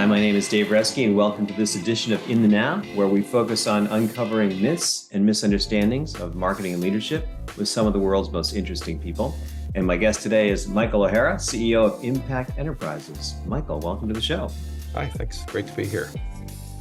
Hi, my name is Dave Reski, and welcome to this edition of In the Now, where we focus on uncovering myths and misunderstandings of marketing and leadership with some of the world's most interesting people. And my guest today is Michael Hara, CEO of Impact Enterprises. Michael, welcome to the show. Hi, thanks. Great to be here.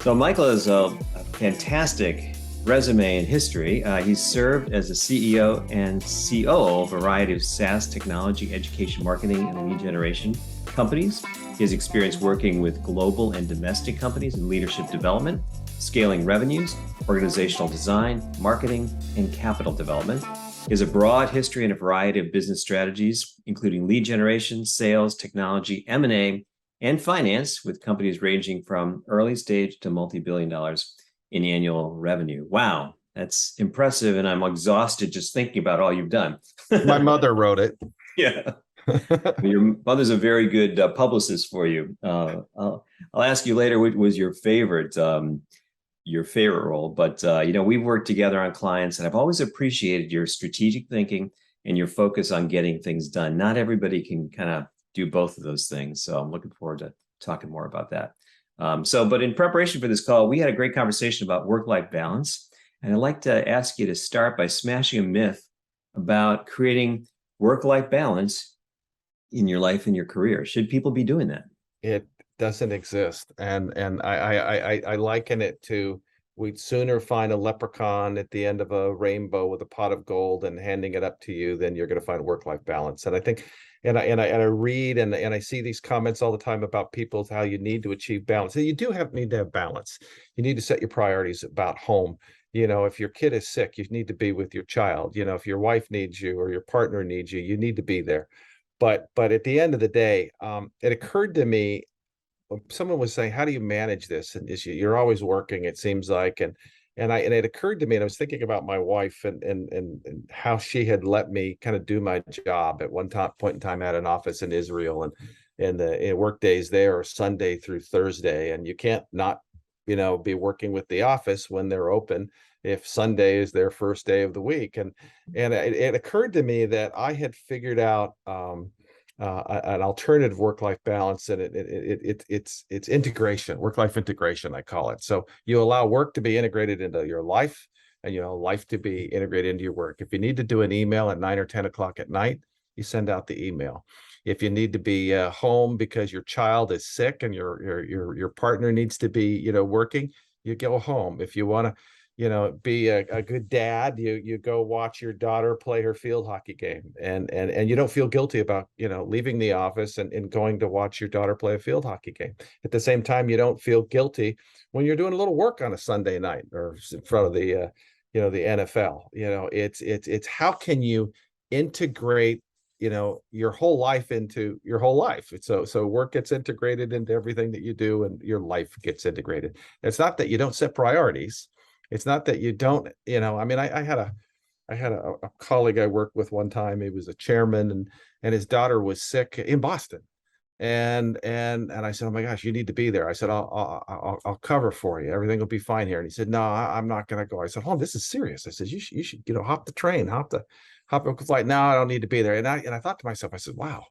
So Michael has a fantastic resume and history. He's served as a CEO and COO of a variety of SaaS technology, education, marketing, and lead generation companies. He has experience working with global and domestic companies in leadership development, scaling revenues, organizational design, marketing, and capital development. He has a broad history in a variety of business strategies, including lead generation, sales, technology, M&A, and finance, with companies ranging from early stage to multi-billion dollars in annual revenue. Wow, that's impressive. And I'm exhausted just thinking about all you've done. My mother wrote it. Yeah. Your mother's a very good publicist for you. I'll ask you later what was your favorite role, but we've worked together on clients, and I've always appreciated your strategic thinking and your focus on getting things done. Not everybody can kind of do both of those things, so I'm looking forward to talking more about that. But in preparation for this call, we had a great conversation about work-life balance, and I'd like to ask you to start by smashing a myth about creating work-life balance in your life and your career. Should people be doing that? It doesn't exist. And I liken it to, we'd sooner find a leprechaun at the end of a rainbow with a pot of gold and handing it up to you than you're going to find work-life balance. And I think, and I read and I see these comments all the time about people, how you need to achieve balance. So you do need to have balance. You need to set your priorities about home. If your kid is sick, you need to be with your child. If your wife needs you or your partner needs you, you need to be there. But at the end of the day, it occurred to me, someone was saying, how do you manage this? And you're always working, it seems like. And it occurred to me, and I was thinking about my wife and how she had let me kind of do my job at one point in time. I had an office in Israel, and the work days there are Sunday through Thursday. And you can't not, be working with the office when they're open if Sunday is their first day of the week. And it occurred to me that I had figured out an alternative work-life balance, and it's integration, work-life integration, I call it. So you allow work to be integrated into your life, and life to be integrated into your work. If you need to do an email at 9 or 10 o'clock at night, you send out the email. If you need to be home because your child is sick and your partner needs to be working, you go home. If you want to be a good dad, you go watch your daughter play her field hockey game, and you don't feel guilty about leaving the office and going to watch your daughter play a field hockey game. At the same time, you don't feel guilty when you're doing a little work on a Sunday night or in front of the the NFL. It's how can you integrate your whole life into your whole life. So work gets integrated into everything that you do, and your life gets integrated. It's not that you don't set priorities. It's not that you don't, I had a colleague I worked with one time. He was a chairman, and his daughter was sick in Boston. And I said, oh my gosh, you need to be there. I said, I'll cover for you. Everything will be fine here. And he said, no, I'm not going to go. I said, oh, this is serious. I said, you should, hop the train, hop a flight. No, I don't need to be there. And I thought to myself, I said, wow,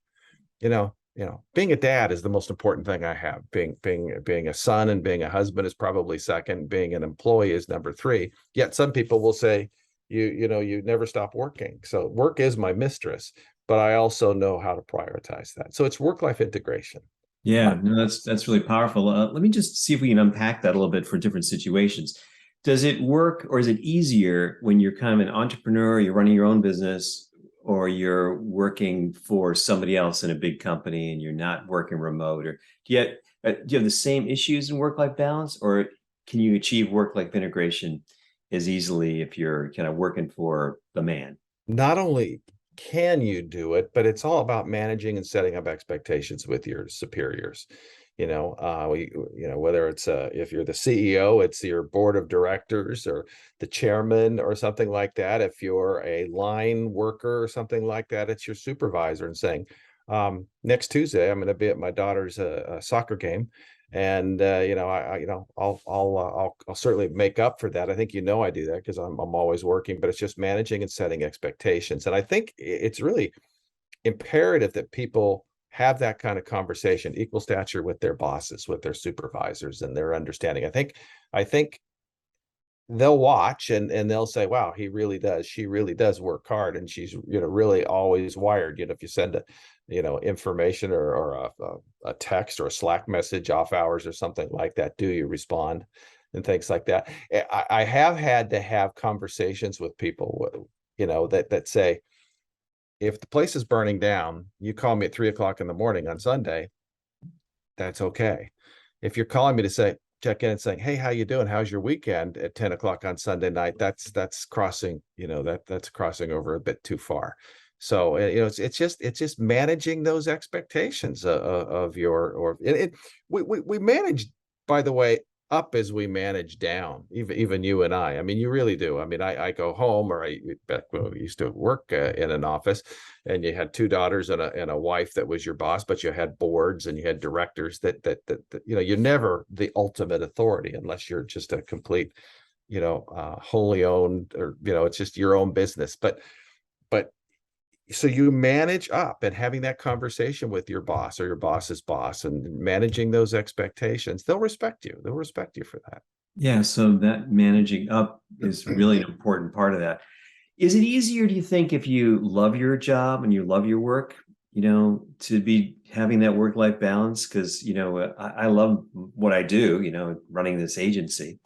being a dad is the most important thing I have. Being a son and being a husband is probably second. Being an employee is number three. Yet some people will say, you never stop working. So work is my mistress, but I also know how to prioritize that. So it's work-life integration. Yeah, no, that's really powerful. Let me just see if we can unpack that a little bit for different situations. Does it work, or is it easier when you're kind of an entrepreneur, you're running your own business, or you're working for somebody else in a big company and you're not working remote? Or do you have the same issues in work-life balance, or can you achieve work-life integration as easily if you're kind of working for the man? Not only can you do it, but it's all about managing and setting up expectations with your superiors. Whether it's if you're the CEO, it's your board of directors or the chairman or something like that. If you're a line worker or something like that, it's your supervisor, and saying, next Tuesday I'm going to be at my daughter's soccer game, and I'll certainly make up for that. I think I do that because I'm always working, but it's just managing and setting expectations. And I think it's really imperative that people have that kind of conversation, equal stature with their bosses, with their supervisors, and their understanding. I think they'll watch and they'll say, wow, she really does work hard, and she's, really always wired. If you send a, information or a text or a Slack message off hours or something like that, do you respond, and things like that. I have had to have conversations with people, that say, if the place is burning down, you call me at 3 o'clock in the morning on Sunday, that's okay. If you're calling me to say, check in and saying, hey, how you doing? How's your weekend at 10 o'clock on Sunday night? That's crossing, that's crossing over a bit too far. So, it's just managing those expectations of we manage, by the way, up as we manage down, even you and I mean, you really do. I mean, I go home, or back when we used to work in an office, and you had two daughters and a wife that was your boss, but you had boards and you had directors that you're never the ultimate authority unless you're just a complete, wholly owned, or, it's just your own business. But so you manage up, and having that conversation with your boss or your boss's boss, and managing those expectations, they'll respect you. They'll respect you for that. Yeah, so that managing up is really an important part of that. Is it easier, do you think, if you love your job and you love your work, to be having that work-life balance? Because, I love what I do, running this agency.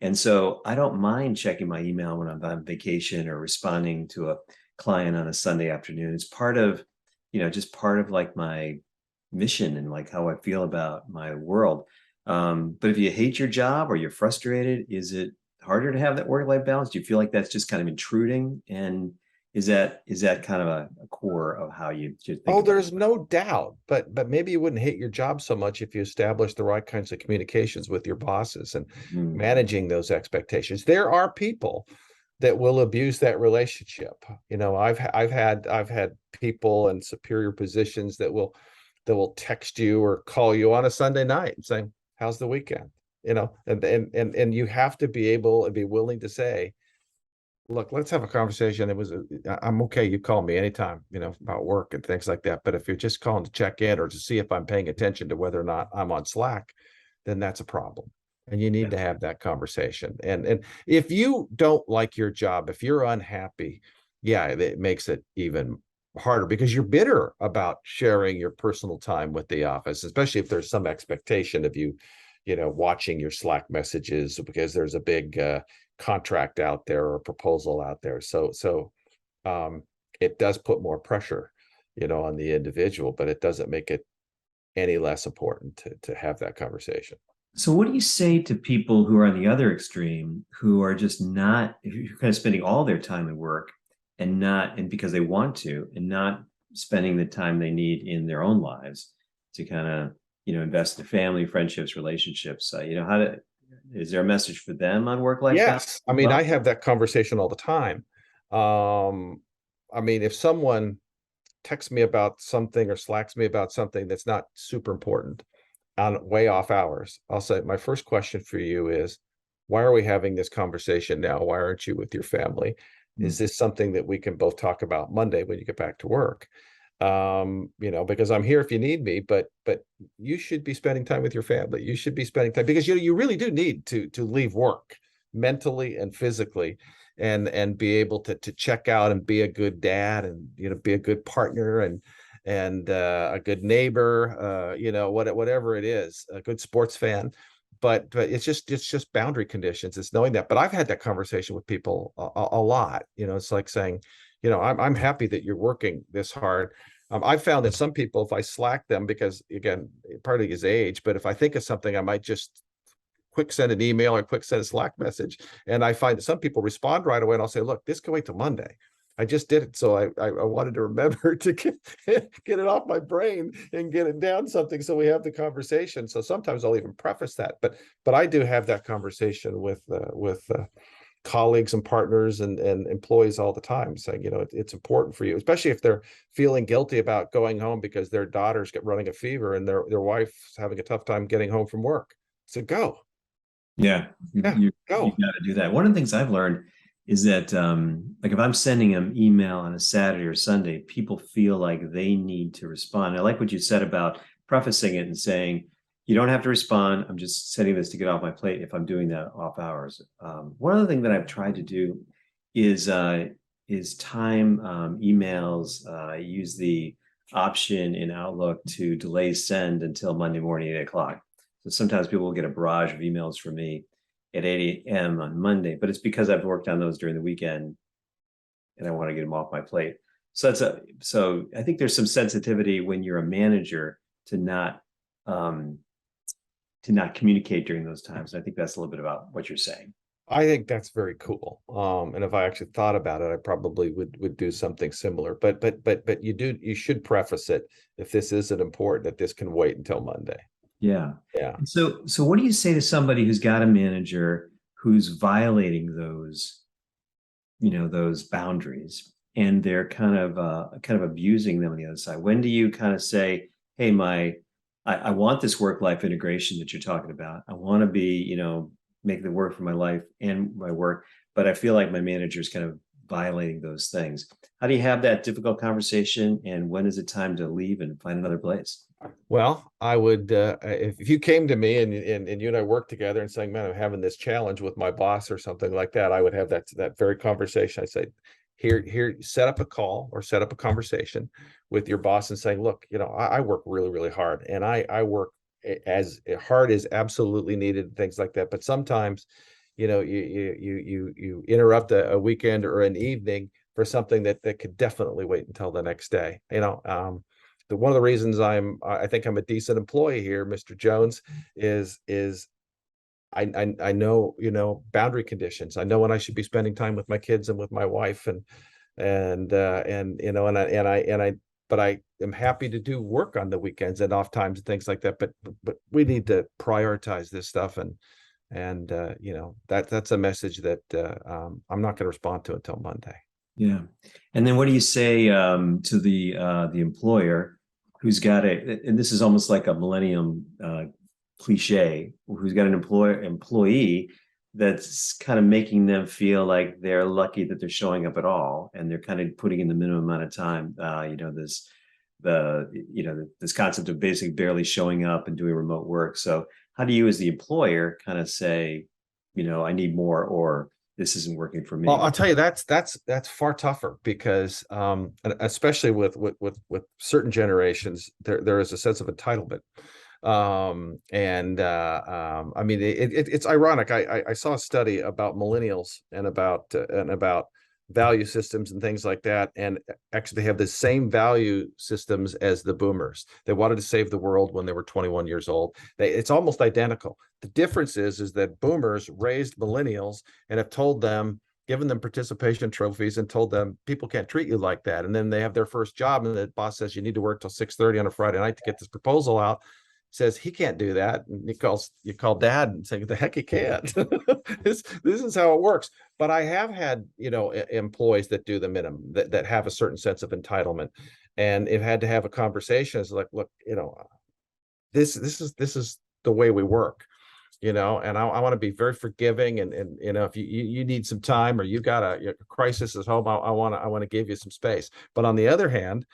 And so I don't mind checking my email when I'm on vacation or responding to a client on a Sunday afternoon. It's part of, just part of like my mission and like how I feel about my world. But if you hate your job or you're frustrated, is it harder to have that work-life balance? Do you feel like that's just kind of intruding? And is that kind of a core of how you should think Oh, about there's no doubt, but maybe you wouldn't hate your job so much if you establish the right kinds of communications with your bosses and it? managing those expectations. There are people that will abuse that relationship. I've had people in superior positions that will text you or call you on a Sunday night saying, how's the weekend? And you have to be able and be willing to say, look, let's have a conversation. I'm okay. You call me anytime, about work and things like that. But if you're just calling to check in or to see if I'm paying attention to whether or not I'm on Slack, then that's a problem. And you need to have that conversation. And if you don't like your job, if you're unhappy, yeah, it makes it even harder, because you're bitter about sharing your personal time with the office, especially if there's some expectation of you, watching your Slack messages because there's a big contract out there or a proposal out there. So it does put more pressure, on the individual, but it doesn't make it any less important to have that conversation. So what do you say to people who are on the other extreme, who are just not, who kind of spending all their time at work and because they want to, and not spending the time they need in their own lives to kind of, invest in family, friendships, relationships? Is there a message for them on work-life balance Yes. I as mean, I well? have that conversation all the time. I mean, if someone texts me about something or slacks me about something that's not super important on way off hours, I'll say, my first question for you is, why are we having this conversation now? Why aren't you with your family? Is Mm. this something that we can both talk about Monday when you get back to work? Because I'm here if you need me, but you should be spending time with your family. You should be spending time, because you really do need to leave work mentally and physically, and be able to check out and be a good dad, and be a good partner, and a good neighbor, whatever it is, a good sports fan. But it's just boundary conditions. It's knowing that. But I've had that conversation with people a lot. It's like saying, I'm happy that you're working this hard. I've found that some people, if I slack them, because again, partly his age, but if I think of something, I might just quick send an email or quick send a Slack message. And I find that some people respond right away, and I'll say, look, this can wait till Monday. I just did it. So I wanted to remember to get it off my brain and get it down something, so we have the conversation. So sometimes I'll even preface that, but I do have that conversation with colleagues and partners and employees all the time, saying, it's important for you, especially if they're feeling guilty about going home because their daughter's running a fever and their wife's having a tough time getting home from work. So go. Yeah, Yeah, you go. got to do that. One of the things I've learned is that like if I'm sending them email on a Saturday or Sunday, people feel like they need to respond. I like what you said about prefacing it and saying, you don't have to respond. I'm just sending this to get off my plate if I'm doing that off hours. One other thing that I've tried to do is time emails. I use the option in Outlook to delay send until Monday morning, 8 o'clock. So sometimes people will get a barrage of emails from me at 8 a.m. on Monday, but it's because I've worked on those during the weekend and I want to get them off my plate. So I think there's some sensitivity when you're a manager to not um, communicate during those times. And I think that's a little bit about what you're saying. I think that's very cool. And if I actually thought about it, I probably would do something similar. But you should preface it if this isn't important, that this can wait until Monday. Yeah. Yeah. So what do you say to somebody who's got a manager who's violating those boundaries, and they're kind of abusing them on the other side? When do you kind of say, hey, I want this work-life integration that you're talking about. I want to be, make the work for my life and my work, but I feel like my manager is kind of violating those things. How do you have that difficult conversation? And when is it time to leave and find another place? Well, I would, if you came to me and you and I worked together and saying, man, I'm having this challenge with my boss or something like that, I would have that very conversation. I say, here, set up a call or set up a conversation with your boss and saying, look, I work really, really hard, and I work as hard as absolutely needed, things like that. But sometimes, you interrupt a weekend or an evening for something that could definitely wait until the next day. One of the reasons I think I'm a decent employee here, Mr. Jones, is I know, boundary conditions. I know when I should be spending time with my kids and with my wife, but I am happy to do work on the weekends and off times and things like that. But we need to prioritize this stuff, and that's a message that I'm not going to respond to until Monday. Yeah. And then what do you say to the employer who's got and this is almost like a millennium cliche, who's got an employee that's kind of making them feel like they're lucky that they're showing up at all, and they're kind of putting in the minimum amount of time. This concept of basically barely showing up and doing remote work. So how do you, as the employer, kind of say, I need more, or this isn't working for me? Well, I'll tell you, that's far tougher because especially with certain generations, there is a sense of entitlement. I mean, it's ironic. I saw a study about millennials and about value systems and things like that, and actually they have the same value systems as the boomers. They wanted to save the world when they were 21 years old. It's almost identical. The difference is that boomers raised millennials and have told them, given them participation trophies and told them people can't treat you like that. And then they have their first job and the boss says you need to work till 6:30 on a Friday night to get this proposal out. Says he can't do that, and you call dad and saying, the heck he can't. this is how it works. But I have had employees that do the minimum, that have a certain sense of entitlement, and it had to have a conversation. It's like, look, this is the way we work, and I want to be very forgiving, and if you need some time or you got a crisis at home, I want to give you some space. But on the other hand,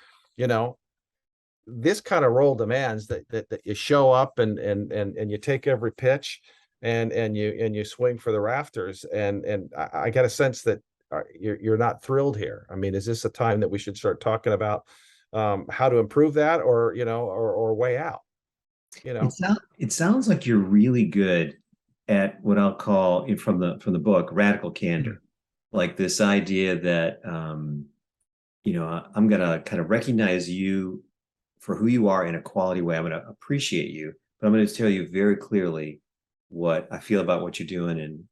this kind of role demands that you show up and you take every pitch and you swing for the rafters. And I get a sense that you're not thrilled here. I mean, is this a time that we should start talking about how to improve that, or or way out? It sounds like you're really good at what I'll call, from the book, radical candor. Like this idea that I'm gonna kind of recognize you for who you are in a quality way. I'm going to appreciate you, but I'm going to tell you very clearly what I feel about what you're doing, and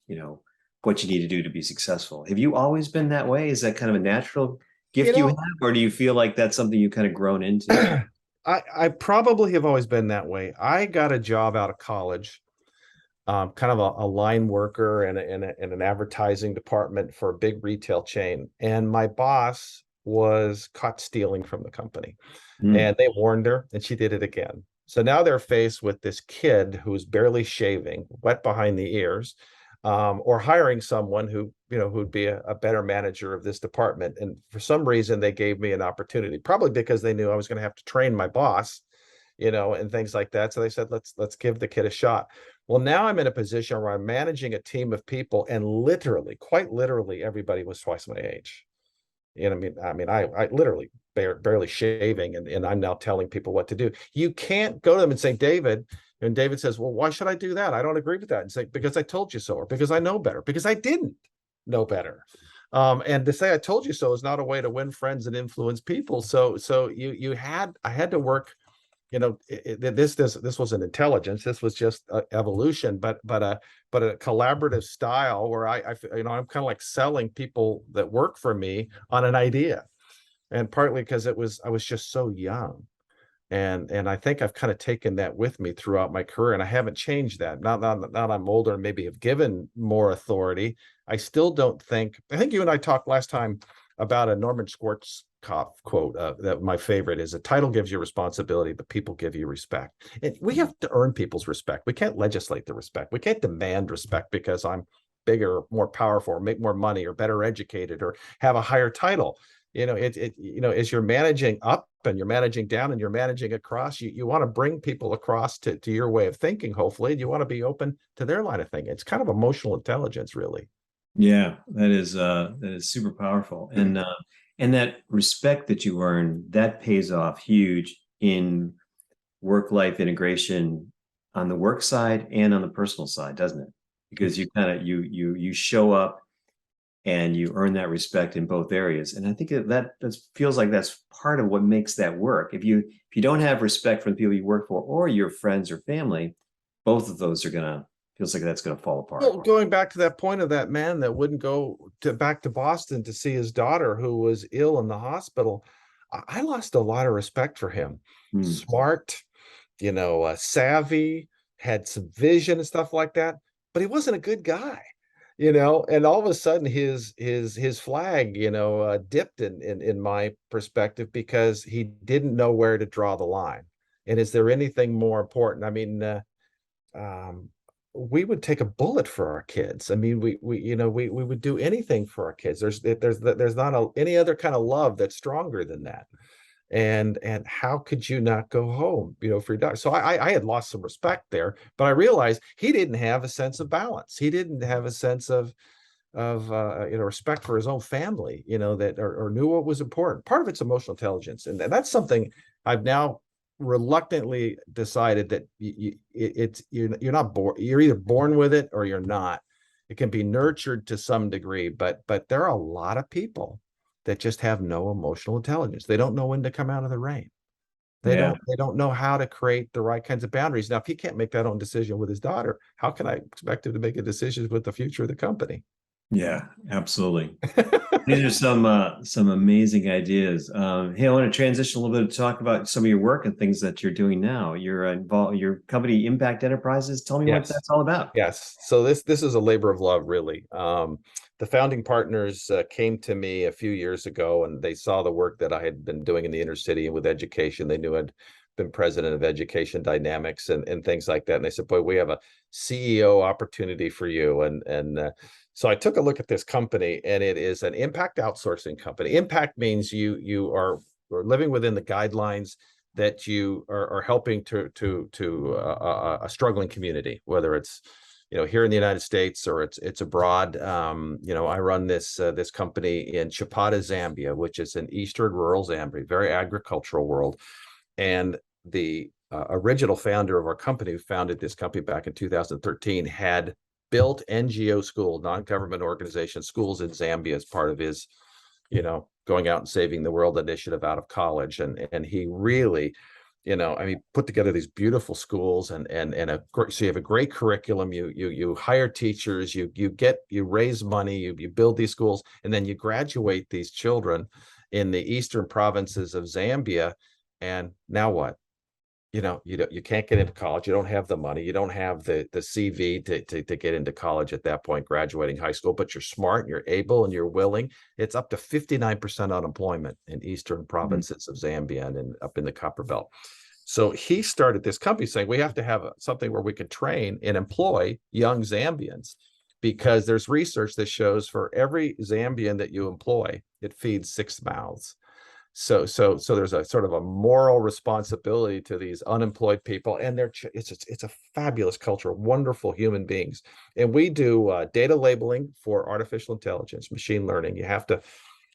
what you need to do to be successful. Have you always been that way? Is that kind of a natural gift you have, or do you feel like that's something you kind of grown into? I probably have always been that way. I got a job out of college, kind of a line worker in an advertising department for a big retail chain, and my boss was caught stealing from the company. And they warned her, and she did it again. So now they're faced with this kid who's barely shaving, wet behind the ears, or hiring someone who, who'd be a better manager of this department. And for some reason, they gave me an opportunity, probably because they knew I was going to have to train my boss, and things like that. So they said, let's give the kid a shot. Well, now I'm in a position where I'm managing a team of people, and literally, quite literally, everybody was twice my age. I literally barely shaving, and I'm now telling people what to do. You can't go to them and say, David, and David says, well, why should I do that? I don't agree with that. And say, because I told you so, or because I know better, because I didn't know better. And to say I told you so is not a way to win friends and influence people. So I had to work, this wasn't intelligence. This was just evolution, but a collaborative style where I'm kind of like selling people that work for me on an idea. And partly because I was just so young. And I think I've kind of taken that with me throughout my career, and I haven't changed that. Now I'm older and maybe have given more authority. I still don't think. I think you and I talked last time about a Norman Schwarzkopf quote that my favorite is: "A title gives you responsibility, but people give you respect." And we have to earn people's respect. We can't legislate the respect. We can't demand respect because I'm bigger, more powerful, or make more money, or better educated, or have a higher title. As you're managing up and you're managing down and you're managing across, you want to bring people across to your way of thinking, hopefully, and you want to be open to their line of thinking. It's kind of emotional intelligence, really. Yeah, that is super powerful. And that respect that you earn, that pays off huge in work-life integration on the work side and on the personal side, doesn't it? Because you kind of you show up and you earn that respect in both areas. And I think that feels like that's part of what makes that work. If you don't have respect for the people you work for or your friends or family, both of those are gonna feels like that's gonna fall apart. Well, going back to that point of that man that wouldn't go back to Boston to see his daughter who was ill in the hospital, I lost a lot of respect for him. Hmm. Smart, savvy, had some vision and stuff like that, but he wasn't a good guy. And all of a sudden his flag, dipped in my perspective, because he didn't know where to draw the line. And is there anything more important? I mean, um, we would take a bullet for our kids. I mean, we would do anything for our kids. There's not any other kind of love that's stronger than that. And how could you not go home, for your daughter? So I had lost some respect there, but I realized he didn't have a sense of balance. He didn't have a sense of respect for his own family, that or knew what was important. Part of it's emotional intelligence, and that's something I've now reluctantly decided that you're not born. You're either born with it or you're not. It can be nurtured to some degree, but there are a lot of people that just have no emotional intelligence. They don't know when to come out of the rain. Yeah. They don't know how to create the right kinds of boundaries. Now, if he can't make that own decision with his daughter, how can I expect him to make a decision with the future of the company? Yeah, absolutely. These are some amazing ideas. Hey, I want to transition a little bit to talk about some of your work and things that you're doing now. You're involved, your company Impact Enterprises. Tell me what Yes. that's all about. Yes. So this is a labor of love, really. The founding partners came to me a few years ago, and they saw the work that I had been doing in the inner city and with education. They knew I'd been president of Education Dynamics and things like that. And they said, "Boy, we have a CEO opportunity for you." And so I took a look at this company, and it is an impact outsourcing company. Impact means you are living within the guidelines that you are helping to a struggling community, whether it's here in the United States or it's abroad. I run this company in Chapada, Zambia, which is an eastern rural Zambia, very agricultural world. And the original founder of our company, who founded this company back in 2013, had built NGO school, non-government organization schools in Zambia as part of his going out and saving the world initiative out of college. And he really, put together these beautiful schools and so you have a great curriculum. You hire teachers, you raise money, you build these schools, and then you graduate these children in the eastern provinces of Zambia. And now what? You can't get into college. You don't have the money. You don't have the CV to get into college at that point, graduating high school, but you're smart, you're able, and you're willing. It's up to 59% unemployment in eastern provinces of Zambia and up in the Copper Belt. So he started this company saying we have to have something where we can train and employ young Zambians. because there's research that shows for every Zambian that you employ, it feeds 6 mouths. So there's a sort of a moral responsibility to these unemployed people, and it's a fabulous culture, wonderful human beings. And we do data labeling for artificial intelligence, machine learning. You have to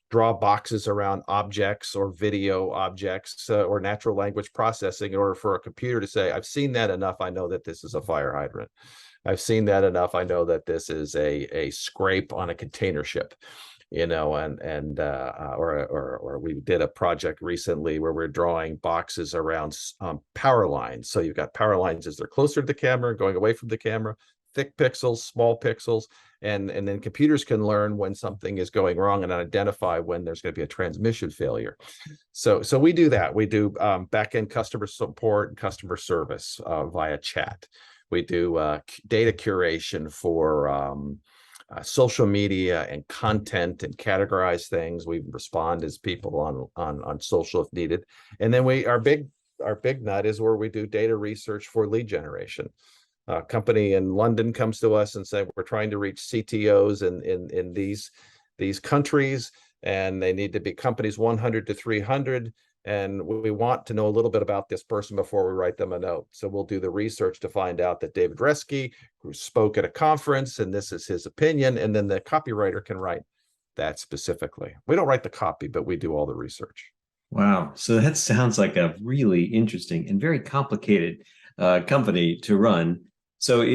draw boxes around objects or video objects or natural language processing in order for a computer to say, I've seen that enough, I know that this is a fire hydrant. I've seen that enough, I know that this is a scrape on a container ship. Or we did a project recently where we're drawing boxes around power lines. So you've got power lines as they're closer to the camera, going away from the camera, thick pixels, small pixels, and then computers can learn when something is going wrong and identify when there's going to be a transmission failure. So we do that. We do back-end customer support and customer service via chat. We do data curation for social media and content, and categorize things. We respond as people on social if needed. And then our big nut is where we do data research for lead generation. A company in London comes to us and say, we're trying to reach CTOs in these countries, and they need to be companies 100 to 300. And we want to know a little bit about this person before we write them a note. So we'll do the research to find out that David Reski, who spoke at a conference, and this is his opinion, and then the copywriter can write that specifically. We don't write the copy, but we do all the research. Wow. So that sounds like a really interesting and very complicated company to run. So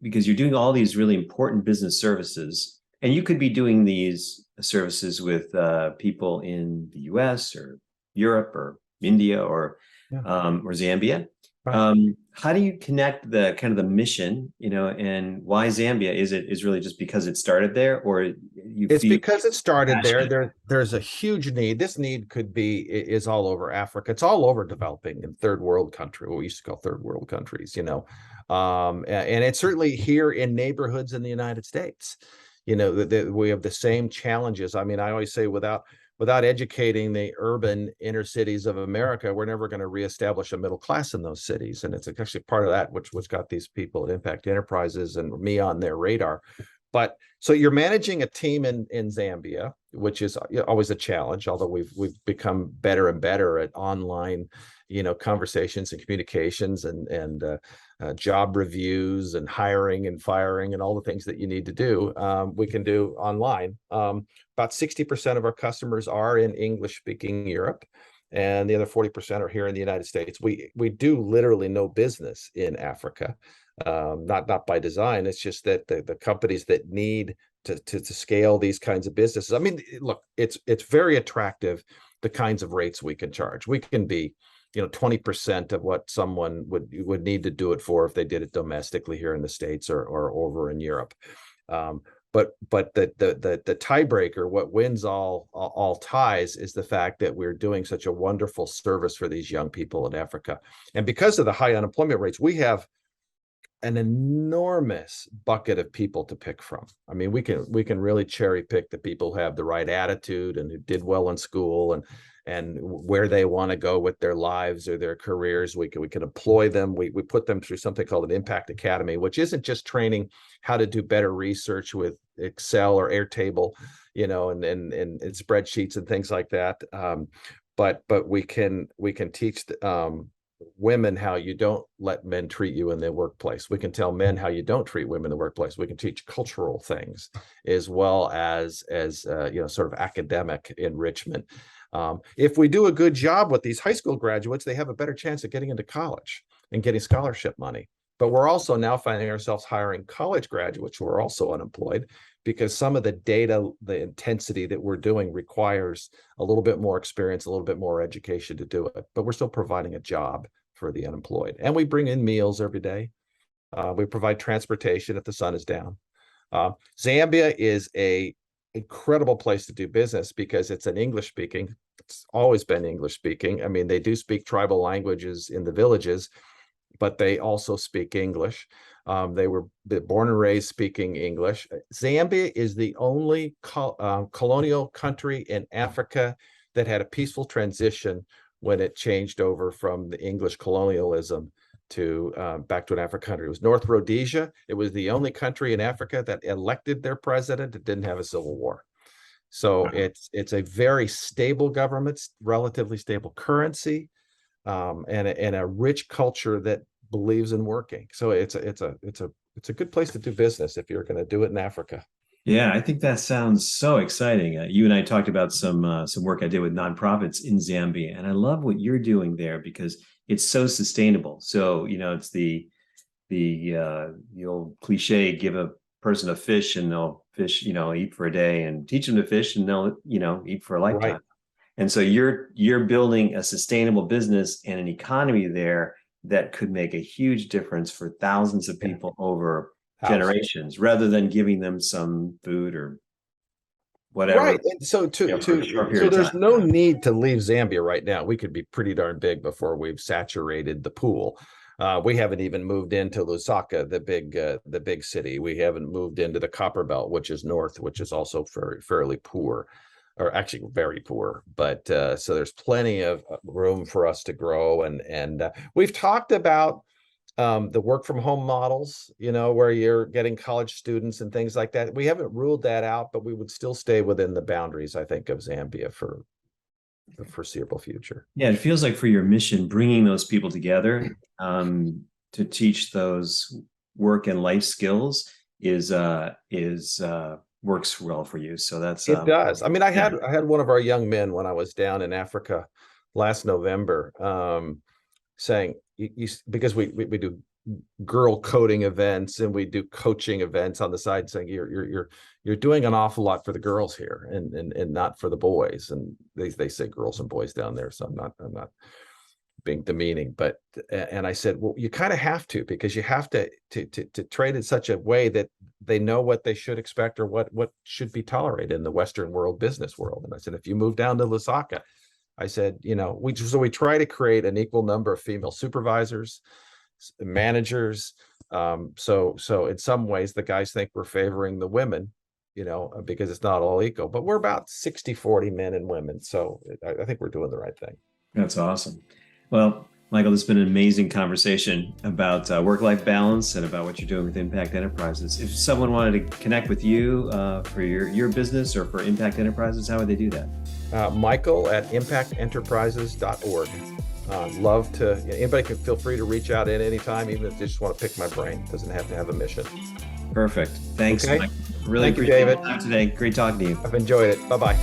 because you're doing all these really important business services, and you could be doing these services with people in the US or Europe or India or Zambia. Right. How do you connect the kind of the mission, and why Zambia? Is really just because it started there, or it's because it started there. There's a huge need. This need is all over Africa. It's all over developing in third world country, what we used to call third world countries, and it's certainly here in neighborhoods in the United States. We have the same challenges. I mean, I always say without educating the urban inner cities of America, we're never going to reestablish a middle class in those cities. And it's actually part of that which got these people at Impact Enterprises and me on their radar. But so you're managing a team in Zambia, which is always a challenge, although we've become better and better at online, conversations and communications and job reviews and hiring and firing and all the things that you need to do. We can do online. About 60% of our customers are in English-speaking Europe, and the other 40% are here in the United States. We do literally no business in Africa. Not by design. It's just that the companies that need to scale these kinds of businesses. I mean, look, it's very attractive, the kinds of rates we can charge. We can be 20% of what someone would need to do it for if they did it domestically here in the States or over in Europe. But the tiebreaker, what wins all ties, is the fact that we're doing such a wonderful service for these young people in Africa. And because of the high unemployment rates, we have an enormous bucket of people to pick from. I mean, we can really cherry pick the people who have the right attitude and who did well in school and where they want to go with their lives or their careers. We can employ them. We put them through something called an Impact Academy, which isn't just training how to do better research with Excel or Airtable, and spreadsheets and things like that. But we can teach women how you don't let men treat you in the workplace. We can tell men how you don't treat women in the workplace. We can teach cultural things as well as sort of academic enrichment. If we do a good job with these high school graduates, they have a better chance of getting into college and getting scholarship money. But we're also now finding ourselves hiring college graduates who are also unemployed, because some of the data, the intensity that we're doing requires a little bit more experience, a little bit more education to do it. But we're still providing a job for the unemployed. And we bring in meals every day. We provide transportation if the sun is down. Zambia is a incredible place to do business because it's it's always been English speaking. I mean, they do speak tribal languages in the villages, but they also speak English. They were born and raised speaking English. Zambia is the only colonial country in Africa that had a peaceful transition when it changed over from the English colonialism to back to an African country. It was North Rhodesia. It was the only country in Africa that elected their president that didn't have a civil war. So it's a very stable government, relatively stable currency, and a rich culture that believes in working. So it's a good place to do business if you're going to do it in Africa. Yeah, I think that sounds so exciting. You and I talked about some work I did with nonprofits in Zambia, and I love what you're doing there because it's so sustainable. So, it's the old cliche: give a person a fish and they'll fish, eat for a day, and teach them to fish and they'll, eat for a lifetime. Right. And so you're building a sustainable business and an economy there that could make a huge difference for thousands of people over generations, rather than giving them some food or whatever. Right. And so there's no need to leave Zambia right now. We could be pretty darn big before we've saturated the pool. We haven't even moved into Lusaka, the big city. We haven't moved into the Copper Belt, which is north, which is also fairly poor, or actually very poor. But so there's plenty of room for us to grow. And we've talked about the work from home models, where you're getting college students and things like that. We haven't ruled that out, but we would still stay within the boundaries, I think, of Zambia for the foreseeable future. Yeah, it feels like for your mission, bringing those people together to teach those work and life skills is works well for you. So that's it does. I mean, I had one of our young men when I was down in Africa last November, saying, because we do girl coding events and we do coaching events on the side, saying you're doing an awful lot for the girls here and not for the boys. And they say girls and boys down there, so I'm not being demeaning, and I said, well, you kind of have to, because you have to trade in such a way that they know what they should expect or what should be tolerated in the Western world, business world. And I said, if you move down to Lusaka, I said, we try to create an equal number of female supervisors, managers. So in some ways, the guys think we're favoring the women, because it's not all equal, but we're about 60-40 men and women. So I think we're doing the right thing. That's awesome. Well, Michael, this has been an amazing conversation about work-life balance and about what you're doing with Impact Enterprises. If someone wanted to connect with you for your business or for Impact Enterprises, how would they do that? Michael at impactenterprises.org. Love to, anybody can feel free to reach out at any time, even if they just want to pick my brain. Doesn't have to have a mission. Perfect. Thanks, Okay. Mike. Really Thank you, David. Today. Great talking to you. I've enjoyed it. Bye-bye.